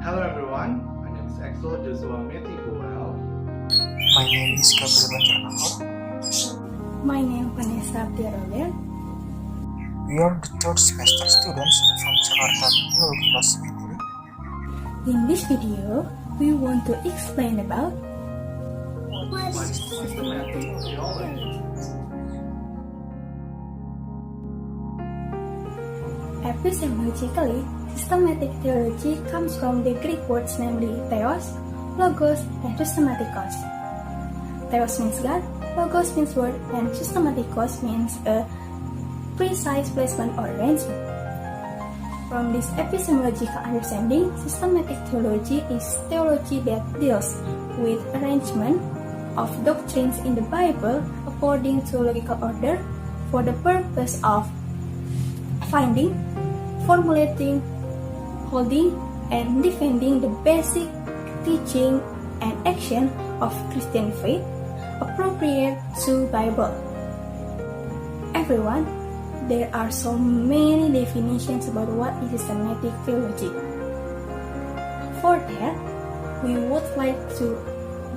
Hello everyone, my name is Axel Kuhuwael. My name is Gabriel Banjarnahor. My name is Vanessa Aprilia. We are the third semester students from Jakarta Theology Class Seminary. In this video, we want to explain about What is systematic theology? Epistemologically, systematic theology comes from the Greek words namely theos, logos, and systematikos. Theos means God, logos means word, and systematikos means a precise placement or arrangement. From this epistemological understanding, systematic theology is theology that deals with arrangement of doctrines in the Bible according to logical order for the purpose of finding, formulating, holding, and defending the basic teaching and action of Christian faith appropriate to Bible. Everyone, there are so many definitions about what is systematic theology. For that, we would like to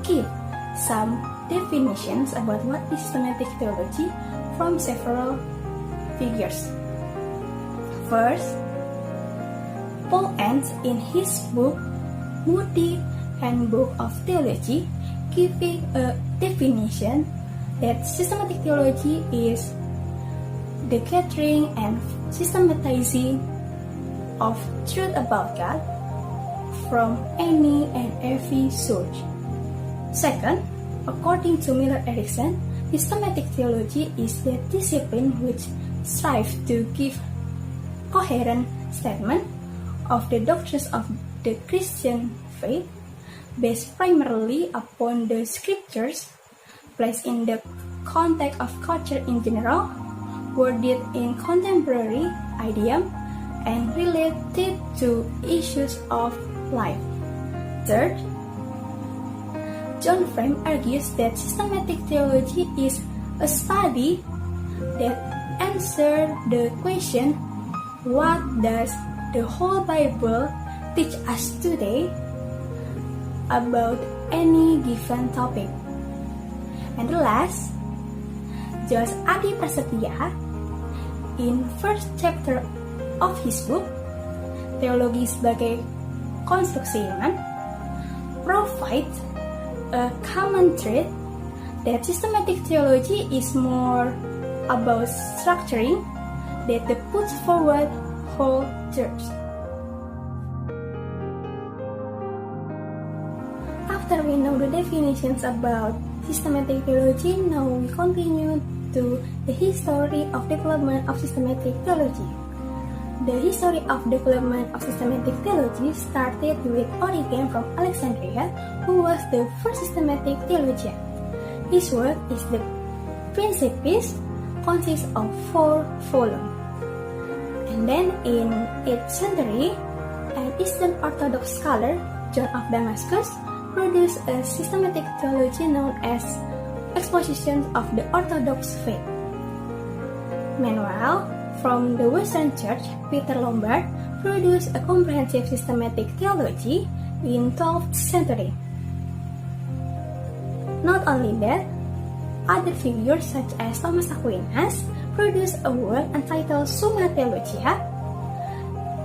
give some definitions about what is systematic theology from several figures. First, Paul ends in his book Moody Handbook of Theology giving a definition that systematic theology is the gathering and systematizing of truth about God from any and every source. Second, according to Miller Erickson, systematic theology is the discipline which strives to give coherent statement of the doctrines of the Christian faith based primarily upon the scriptures, placed in the context of culture in general, worded in contemporary idiom, and related to issues of life. Third, John Frame argues that systematic theology is a study that answers the question, what does the whole Bible teach us today about any given topic? And the last, Josh Adi Prasetya, in first chapter of his book, Teologi sebagai Konstruksi Iman, provides a common thread that systematic theology is more about structuring that puts forward whole church. After we know the definitions about systematic theology, now we continue to the history of development of systematic theology. The history of development of systematic theology started with Origen from Alexandria, who was the first systematic theologian. His work is the Principes, consists of 4 volumes. And then in 8th century, an Eastern Orthodox scholar, John of Damascus, produced a systematic theology known as Expositions of the Orthodox Faith. Meanwhile, from the Western Church, Peter Lombard produced a comprehensive systematic theology in 12th century. Not only that, other figures such as Thomas Aquinas produced a work entitled Summa Theologia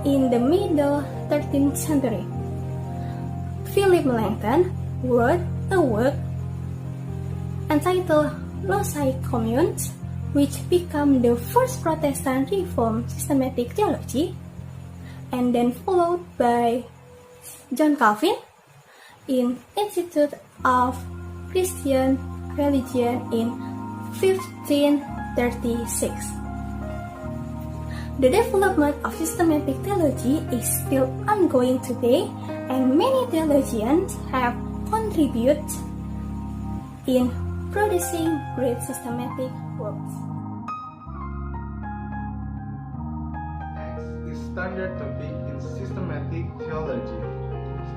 in the middle 13th century. Philip Melanchthon wrote a work entitled Loci Communes, which became the first Protestant Reformed systematic theology, and then followed by John Calvin in Institute of Christian Religion in 1536. The development of systematic theology is still ongoing today, and many theologians have contributed in producing great systematic works. Next is standard topic in systematic theology.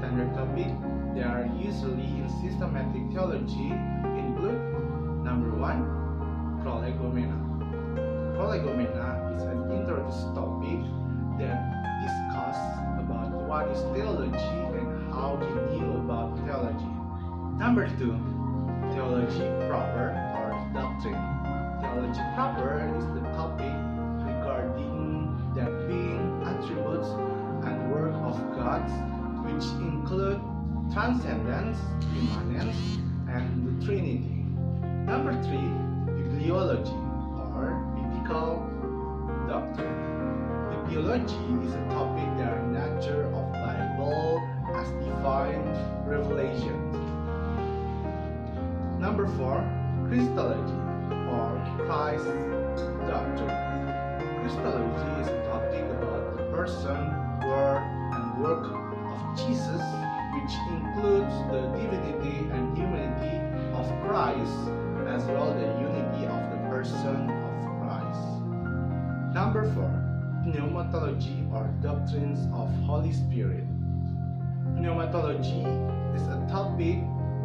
Standard topic they are usually in systematic theology include number 1, prolegomena. Prolegomena is an introductory topic that discusses about what is theology and Number 2, theology proper or doctrine. Theology proper is the topic regarding the being, attributes, and work of God, which include transcendence, immanence, and the Trinity. Number 3, bibliology or biblical doctrine. Bibliology is a topic that are nature of Bible as divine revelation. Number 4, Christology or Christ doctrine. Christology is a topic about the person, word, and work of Jesus, which includes the divinity and humanity of Christ, as well as the unity of the person of Christ. Number 4, pneumatology or doctrines of Holy Spirit. Pneumatology is a topic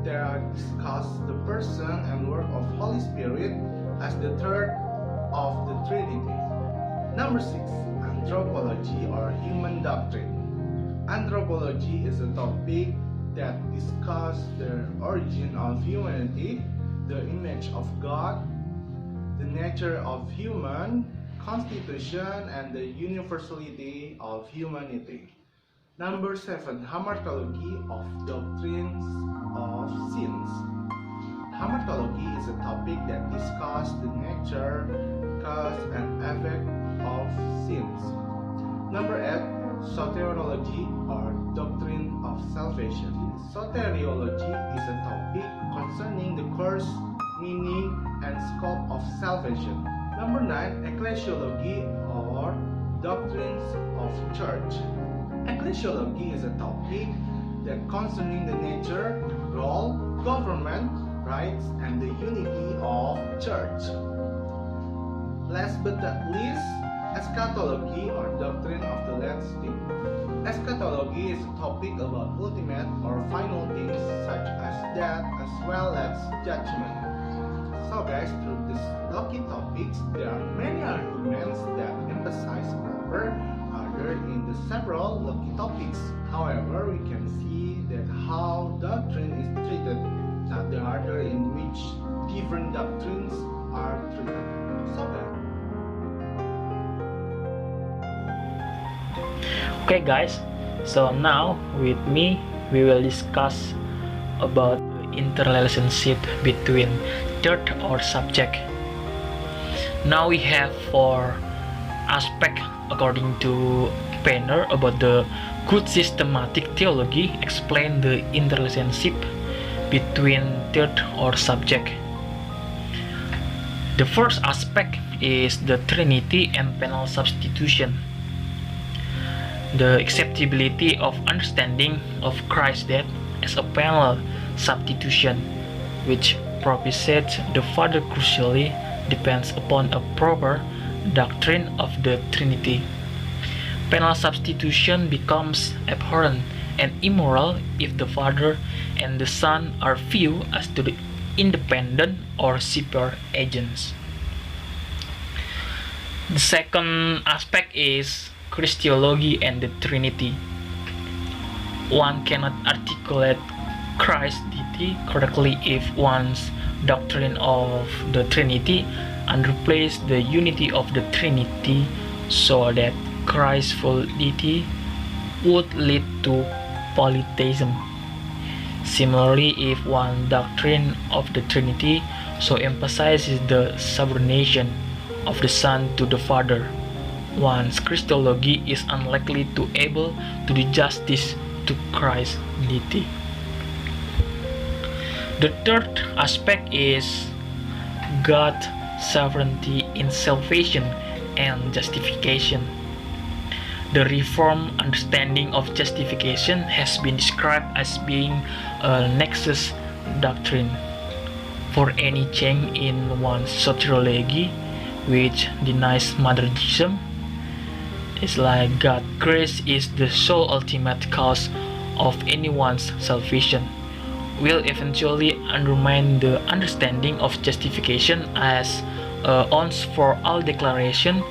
that discusses the person and work of Holy Spirit as the third of the Trinity. Number 6, anthropology or human doctrine. Anthropology is a topic that discusses the origin of humanity, the image of God, the nature of human constitution, and the universality of humanity. Number 7, hamartology of doctrines of sins. Hamartology is a topic that discusses the nature, cause, and effect of sins. Number 8, soteriology or doctrine of salvation. Soteriology is a topic concerning the course, meaning, and scope of salvation. Number 9, ecclesiology or doctrines of church. Ecclesiology is a topic that concerning the nature, role, government, rights, and the unity of church. Last but not least, eschatology or doctrine of the last thing. Eschatology is a topic about ultimate or final things such as death as well as judgment. So guys, through these lucky topics, there are many arguments that emphasize proper other in the several lucky topics. However, we can see that how doctrine is treated, not the order in which different doctrines are treated. So Okay guys, so now with me we will discuss about the interrelationship between third or subject. Now we have 4 aspects according to Penner about the good systematic theology explain the interrelationship between third or subject. The first aspect is the Trinity and penal substitution. The acceptability of understanding of Christ's death as a penal substitution, which propitiates the Father crucially, depends upon a proper doctrine of the Trinity. Penal substitution becomes abhorrent and immoral if the Father and the Son are viewed as to the independent or separate agents. The second aspect is Christology and the Trinity. One cannot articulate Christ's deity correctly if one's doctrine of the Trinity underplays the unity of the Trinity, so that Christ's full deity would lead to polytheism. Similarly, if one doctrine of the Trinity so emphasizes the subordination of the Son to the Father, one's Christology is unlikely to able to do justice to Christ's deity. The third aspect is God's sovereignty in salvation and justification. The Reformed understanding of justification has been described as being a nexus doctrine. For any change in one's soteriology which denies monergism, it's like God's grace is the sole ultimate cause of anyone's salvation, will eventually undermine the understanding of justification as a once for all declaration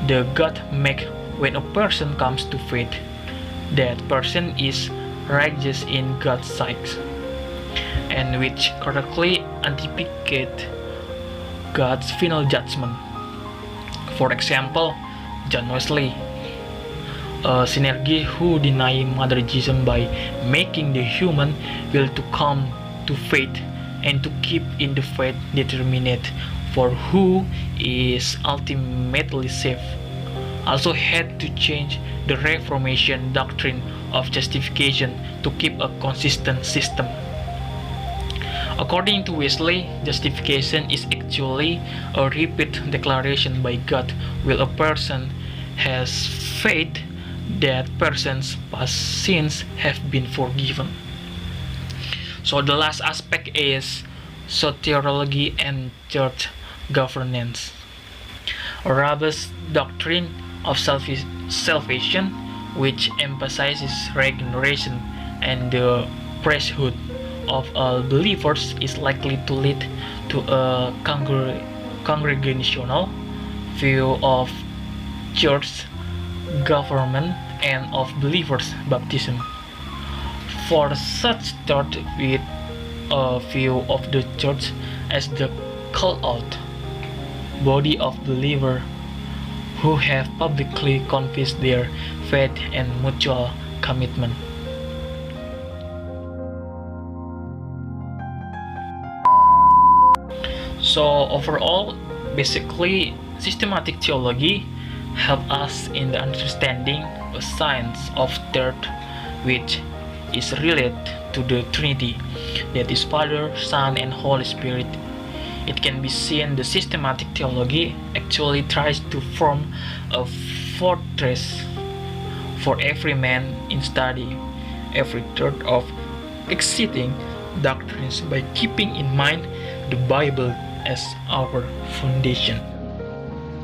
the God make when a person comes to faith. That person is righteous in God's sight. and which correctly anticipate God's final judgment. For example, John Wesley, a synergy who deny monergism by making the human will to come to faith and to keep in the faith determinate for who is ultimately saved, also had to change the Reformation doctrine of justification to keep a consistent system. According to Wesley, justification is actually a repeat declaration by God while a person has faith that person's past sins have been forgiven. So the last aspect is soteriology and church governance. A robust doctrine of salvation which emphasizes regeneration and the priesthood of all believers is likely to lead to a congregational view of church government and of believers' baptism. For such thought with a view of the church as the called out body of believers who have publicly confessed their faith and mutual commitment. So overall, basically, systematic theology help us in the understanding a science of third which is related to the Trinity, that is Father, Son, and Holy Spirit. It can be seen the systematic theology actually tries to form a fortress for every man in study every third of existing doctrines by keeping in mind the Bible as our foundation.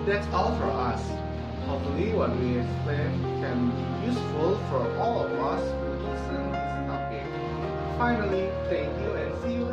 That's all for us. Hopefully what we explained can be useful for all of us who listen to this topic. Finally, thank you and see you later.